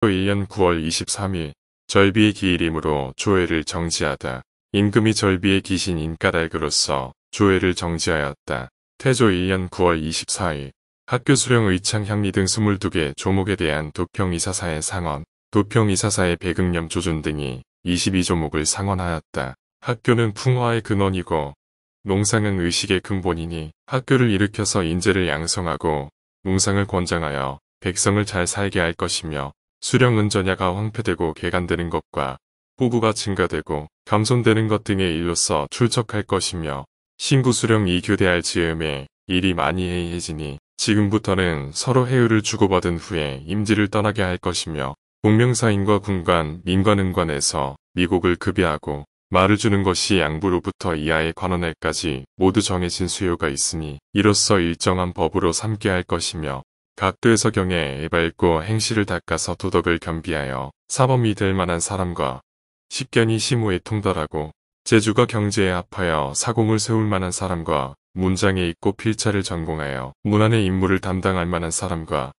1년 9월 23일 절비의 기일이므로 조회를 정지하다. 임금이 절비의 기신인 까닭으로서 조회를 정지하였다. 태조 1년 9월 24일 학교 수령 의창 향리 등 22개 조목에 대한 도평이사사의 상언, 도평이사사의 배금염 조준 등이 22조목을 상언하였다. 학교는 풍화의 근원이고 농상은 의식의 근본이니 학교를 일으켜서 인재를 양성하고 농상을 권장하여 백성을 잘 살게 할 것이며 수령은 전야가 황폐되고 개간되는 것과 호구가 증가되고 감손되는 것 등의 일로서 출적할 것이며 신구수령 이교대할 즈음에 일이 많이 해이해지니 지금부터는 서로 해유를 주고받은 후에 임지를 떠나게 할 것이며 공명사인과 군관, 민관은관에서 미곡을 급여하고 말을 주는 것이 양부로부터 이하의 관원할까지 모두 정해진 수요가 있으니 이로써 일정한 법으로 삼게 할 것이며 각도에서 경에 애밟고 행실을 닦아서 도덕을 겸비하여 사범이 될 만한 사람과 십견이 시무에 통달하고 재주가 경제에 합하여 사공을 세울 만한 사람과 문장에 있고 필자를 전공하여 문안의 임무를 담당할 만한 사람과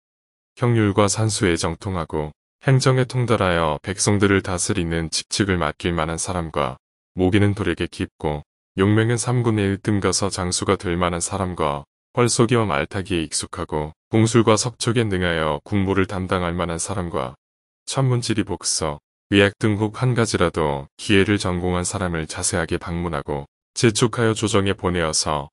형률과 산수에 정통하고 행정에 통달하여 백성들을 다스리는 직책을 맡길 만한 사람과 모기는 돌에게 깊고 용맹은 삼군에 으뜸가서 장수가 될 만한 사람과 헐쏘기와 말타기에 익숙하고 공술과 석촉에 능하여 국무를 담당할 만한 사람과 천문지리 복서, 의학 등 혹 한 가지라도 기회를 전공한 사람을 자세하게 방문하고 재촉하여 조정에 보내어서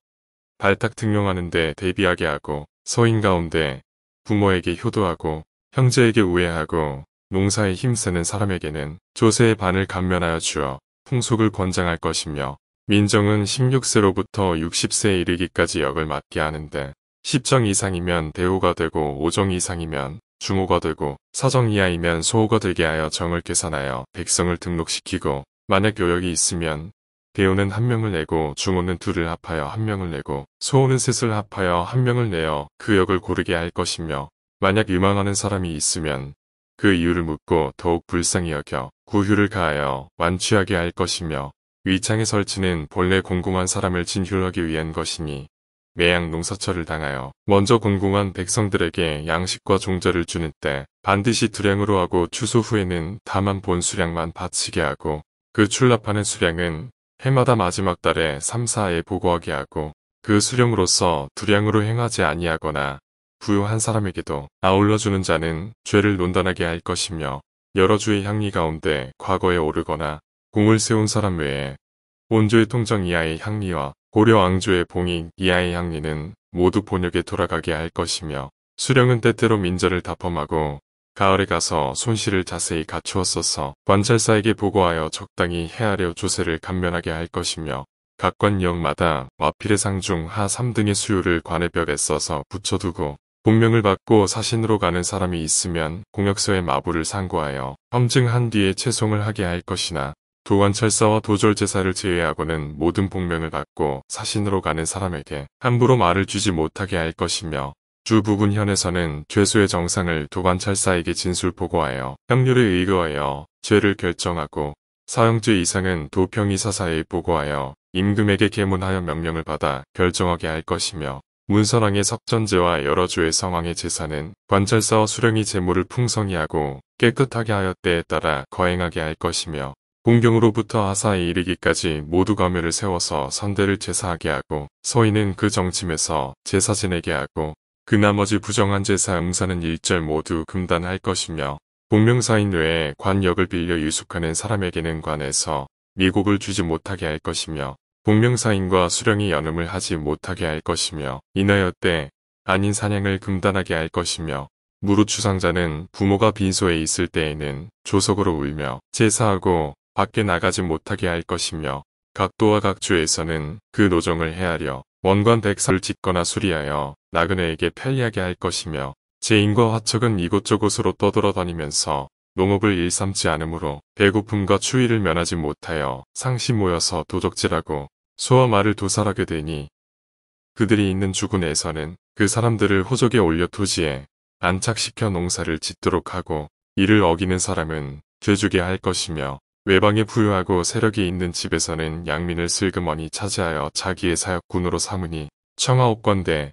발탁 등용하는 데 대비하게 하고 서인 가운데 부모에게 효도하고 형제에게 우애하고 농사에 힘쓰는 사람에게는 조세의 반을 감면하여 주어 풍속을 권장할 것이며 민정은 16세로부터 60세에 이르기까지 역을 맡게 하는데 10정 이상이면 대호가 되고 5정 이상이면 중호가 되고 4정 이하이면 소호가 되게 하여 정을 계산하여 백성을 등록시키고 만약 요역이 있으면 대호는 1명을 내고 중호는 2를 합하여 1명을 내고 소호는 3을 합하여 1명을 내어 그 역을 고르게 할 것이며 만약 유망하는 사람이 있으면 그 이유를 묻고 더욱 불쌍히 여겨 구휴를 가하여 완취하게 할 것이며 위창의 설치는 본래 공공한 사람을 진휼하기 위한 것이니 매양 농사철을 당하여 먼저 공공한 백성들에게 양식과 종자를 주는 때 반드시 두량으로 하고 추수 후에는 다만 본 수량만 바치게 하고 그 출납하는 수량은 해마다 마지막 달에 3, 4에 보고하게 하고 그 수령으로서 두량으로 행하지 아니하거나 부유한 사람에게도 아울러 주는 자는 죄를 논단하게 할 것이며 여러 주의 향리 가운데 과거에 오르거나 공을 세운 사람 외에 온조의 통정 이하의 향리와 고려 왕조의 봉익 이하의 향리는 모두 본역에 돌아가게 할 것이며 수령은 때때로 민절을 다펌하고 가을에 가서 손실을 자세히 갖추었어서 관찰사에게 보고하여 적당히 헤아려 조세를 감면하게 할 것이며 각 관역마다 와필의 상중 하 3등의 수요를 관의 벽에 써서 붙여두고 공명을 받고 사신으로 가는 사람이 있으면 공역서에 마부를 상고하여 험증한 뒤에 채송을 하게 할 것이나 도관찰사와 도절제사를 제외하고는 모든 복명을 받고 사신으로 가는 사람에게 함부로 말을 주지 못하게 할 것이며 주 부분현에서는 죄수의 정상을 도관찰사에게 진술 보고하여 형률에 의거하여 죄를 결정하고 사형죄 이상은 도평이사사에 보고하여 임금에게 계문하여 명령을 받아 결정하게 할 것이며 문선왕의 석전제와 여러 주의 성왕의 제사는 관찰사와 수령이 제물을 풍성히 하고 깨끗하게 하여 때에 따라 거행하게 할 것이며 공경으로부터 하사에 이르기까지 모두 검열을 세워서 선대를 제사하게 하고 서인은 그 정침에서 제사 지내게 하고 그 나머지 부정한 제사 응사는 일절 모두 금단할 것이며 공명사인 외에 관역을 빌려 유숙하는 사람에게는 관에서 미곡을 주지 못하게 할 것이며 공명사인과 수령이 연음을 하지 못하게 할 것이며 인하여 때 아닌 사냥을 금단하게 할 것이며 무릇 추상자는 부모가 빈소에 있을 때에는 조석으로 울며 제사하고 밖에 나가지 못하게 할 것이며 각도와 각주에서는 그 노정을 헤아려 원관 백사를 짓거나 수리하여 나그네에게 편리하게 할 것이며 제인과 화척은 이곳저곳으로 떠돌아다니면서 농업을 일삼지 않으므로 배고픔과 추위를 면하지 못하여 상시 모여서 도적질하고 소와 말을 도살하게 되니 그들이 있는 주군에서는 그 사람들을 호적에 올려 토지에 안착시켜 농사를 짓도록 하고 이를 어기는 사람은 죄주게 할 것이며 외방에 부유하고 세력이 있는 집에서는 양민을 슬그머니 차지하여 자기의 사역군으로 삼으니 청하옥관대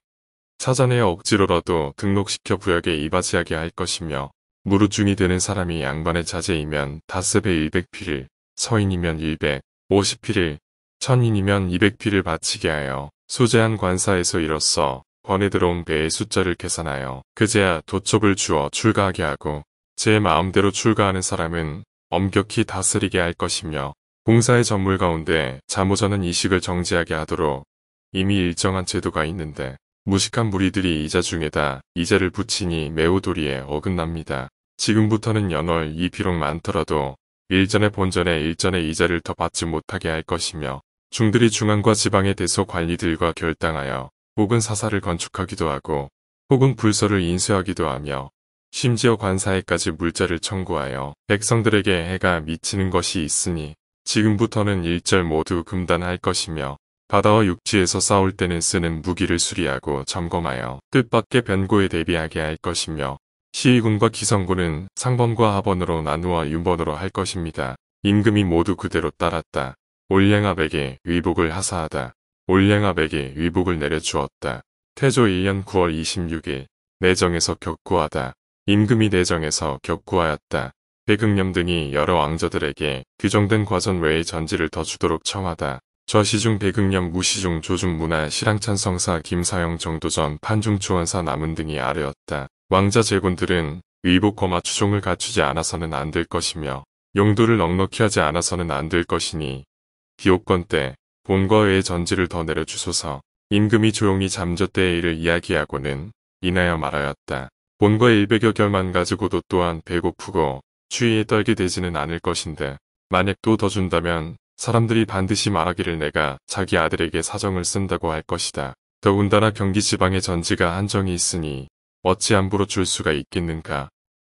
차잔에 억지로라도 등록시켜 부역에 이바지하게 할 것이며 무르중이 되는 사람이 양반의 자제이면 다습에 100필을, 서인이면 150필을, 천인이면 200필을 바치게 하여 소재한 관사에서 이로써 번에 들어온 배의 숫자를 계산하여 그제야 도첩을 주어 출가하게 하고 제 마음대로 출가하는 사람은 엄격히 다스리게 할 것이며 공사의 전물 가운데 자모자는 이식을 정지하게 하도록 이미 일정한 제도가 있는데 무식한 무리들이 이자 중에다 이자를 붙이니 매우 도리에 어긋납니다. 지금부터는 연월이 비록 많더라도 일전의 본전에 일전의 이자를 더 받지 못하게 할 것이며 중들이 중앙과 지방의 대소 관리들과 결당하여 혹은 사사를 건축하기도 하고 혹은 불서를 인쇄하기도 하며 심지어 관사에까지 물자를 청구하여 백성들에게 해가 미치는 것이 있으니 지금부터는 일절 모두 금단할 것이며 바다와 육지에서 싸울 때는 쓰는 무기를 수리하고 점검하여 뜻밖의 변고에 대비하게 할 것이며 시위군과 기성군은 상번과 하번으로 나누어 윤번으로 할 것입니다. 임금이 모두 그대로 따랐다. 올랭압에게 의복을 하사하다. 올랭압에게 의복을 내려주었다. 태조 1년 9월 26일 내정에서 격구하다. 임금이 내정에서 격구하였다. 배극념 등이 여러 왕저들에게 규정된 과전 외의 전지를 더 주도록 청하다. 저시중 배극념 무시중 조중 문화 실랑찬 성사 김사영 정도전 판중 추원사 남은 등이 아뢰었다. 왕자 제군들은 의복 거마 추종을 갖추지 않아서는 안 될 것이며 용도를 넉넉히 하지 않아서는 안 될 것이니 기옥건 때 본과 외의 전지를 더 내려주소서. 임금이 조용히 잠저때의 일을 이야기하고는 인하여 말하였다. 본과 100여 결만 가지고도 또한 배고프고 추위에 떨게 되지는 않을 것인데 만약 또 더 준다면 사람들이 반드시 말하기를 내가 자기 아들에게 사정을 쓴다고 할 것이다. 더군다나 경기 지방의 전지가 한정이 있으니 어찌 함부로 줄 수가 있겠는가.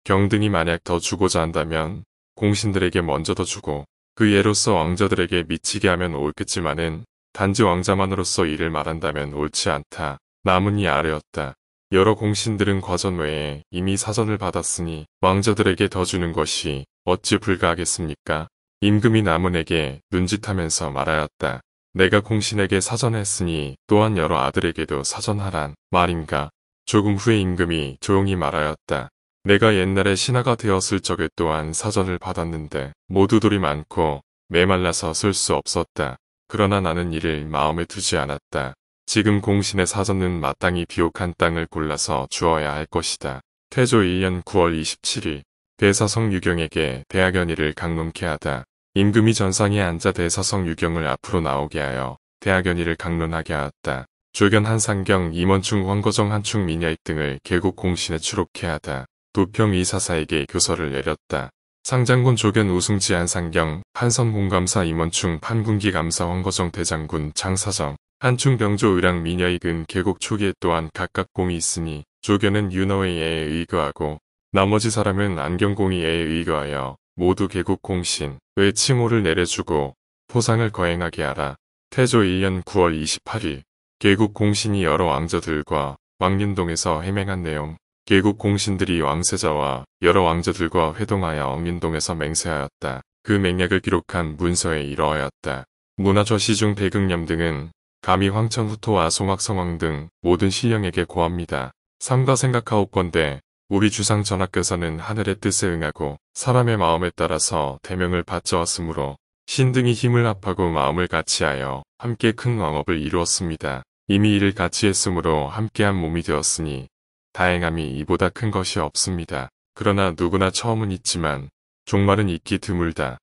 경등이 만약 더 주고자 한다면 공신들에게 먼저 더 주고 그 예로서 왕자들에게 미치게 하면 옳겠지만은 단지 왕자만으로서 이를 말한다면 옳지 않다. 남은 이 아래였다. 여러 공신들은 과전 외에 이미 사전을 받았으니 왕자들에게 더 주는 것이 어찌 불가하겠습니까? 임금이 남은에게 눈짓하면서 말하였다. 내가 공신에게 사전했으니 또한 여러 아들에게도 사전하란 말인가? 조금 후에 임금이 조용히 말하였다. 내가 옛날에 신하가 되었을 적에 또한 사전을 받았는데 모두 돌이 많고 메말라서 쓸 수 없었다. 그러나 나는 이를 마음에 두지 않았다. 지금 공신의 사전은 마땅히 비옥한 땅을 골라서 주어야 할 것이다. 태조 1년 9월 27일 대사성 유경에게 대학연의를 강론케 하다. 임금이 전상에 앉아 대사성 유경을 앞으로 나오게 하여 대학연의를 강론하게 하였다. 조견 한상경 임원충 황거정 한충 민야익 등을 개국 공신에 추록케 하다. 도평 이사사에게 교서를 내렸다. 상장군 조견 우승지 한상경 판선공감사 임원충 판군기 감사 황거정 대장군 장사정 한충 병조 의랑 민야익은 개국 초기에 또한 각각 공이 있으니 조견은 윤허의 예에 의거하고 나머지 사람은 안경공이 예에 의거하여 모두 개국 공신 외 칭호를 내려주고 포상을 거행하게 하라. 태조 1년 9월 28일 개국 공신이 여러 왕자들과 왕림동에서 해맹한 내용. 개국 공신들이 왕세자와 여러 왕자들과 회동하여 왕림동에서 맹세하였다. 그 맹약을 기록한 문서에 이러하였다. 문화저시중 배극념 등은 감히 황천후토와 송악성왕 등 모든 신령에게 고합니다. 삼가 생각하옵건대 우리 주상 전하께서는 하늘의 뜻에 응하고 사람의 마음에 따라서 대명을 받져왔으므로 신등이 힘을 합하고 마음을 같이하여 함께 큰 왕업을 이루었습니다. 이미 이를 같이 했으므로 함께한 몸이 되었으니 다행함이 이보다 큰 것이 없습니다. 그러나 누구나 처음은 있지만 종말은 있기 드물다.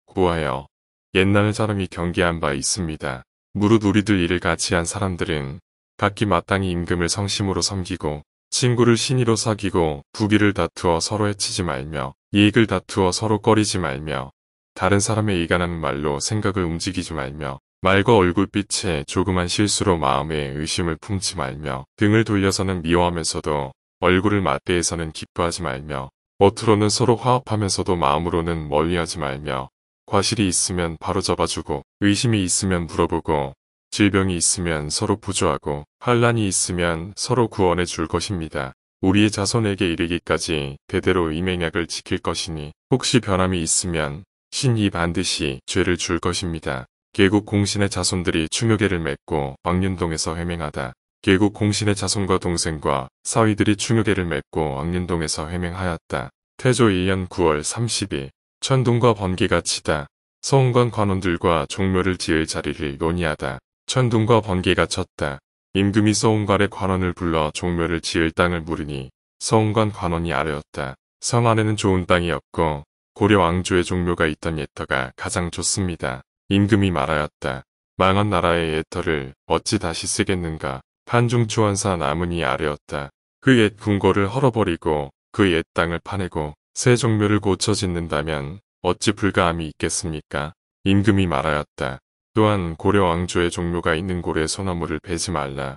고하여 옛날 사람이 경계한 바 있습니다. 무릇 우리들 일을 같이 한 사람들은 각기 마땅히 임금을 성심으로 섬기고 친구를 신의로 사귀고 부귀를 다투어 서로 해치지 말며 이익을 다투어 서로 꺼리지 말며 다른 사람의 이간하는 말로 생각을 움직이지 말며 말과 얼굴빛에 조그만 실수로 마음에 의심을 품지 말며 등을 돌려서는 미워하면서도 얼굴을 맞대해서는 기뻐하지 말며 겉으로는 서로 화합하면서도 마음으로는 멀리하지 말며 과실이 있으면 바로 잡아주고 의심이 있으면 물어보고 질병이 있으면 서로 부조하고 환란이 있으면 서로 구원해 줄 것입니다. 우리의 자손에게 이르기까지 대대로 이 맹약을 지킬 것이니 혹시 변함이 있으면 신이 반드시 죄를 줄 것입니다. 개국 공신의 자손들이 충효계를 맺고 왕륜동에서 해맹하다. 개국 공신의 자손과 동생과 사위들이 충효계를 맺고 왕륜동에서 해맹하였다. 태조 2년 9월 30일 천둥과 번개가 치다. 서원관 관원들과 종묘를 지을 자리를 논의하다. 천둥과 번개가 쳤다. 임금이 서원관의 관원을 불러 종묘를 지을 땅을 물으니 서원관 관원이 아뢰었다. 성 안에는 좋은 땅이 없고 고려 왕조의 종묘가 있던 옛터가 가장 좋습니다. 임금이 말하였다. 망한 나라의 옛터를 어찌 다시 쓰겠는가. 판중추원사 나문이 아뢰었다. 그 옛 궁궐을 헐어버리고 그 옛 땅을 파내고 새 종묘를 고쳐 짓는다면 어찌 불가함이 있겠습니까? 임금이 말하였다. 또한 고려 왕조의 종묘가 있는 고래 소나무를 베지 말라.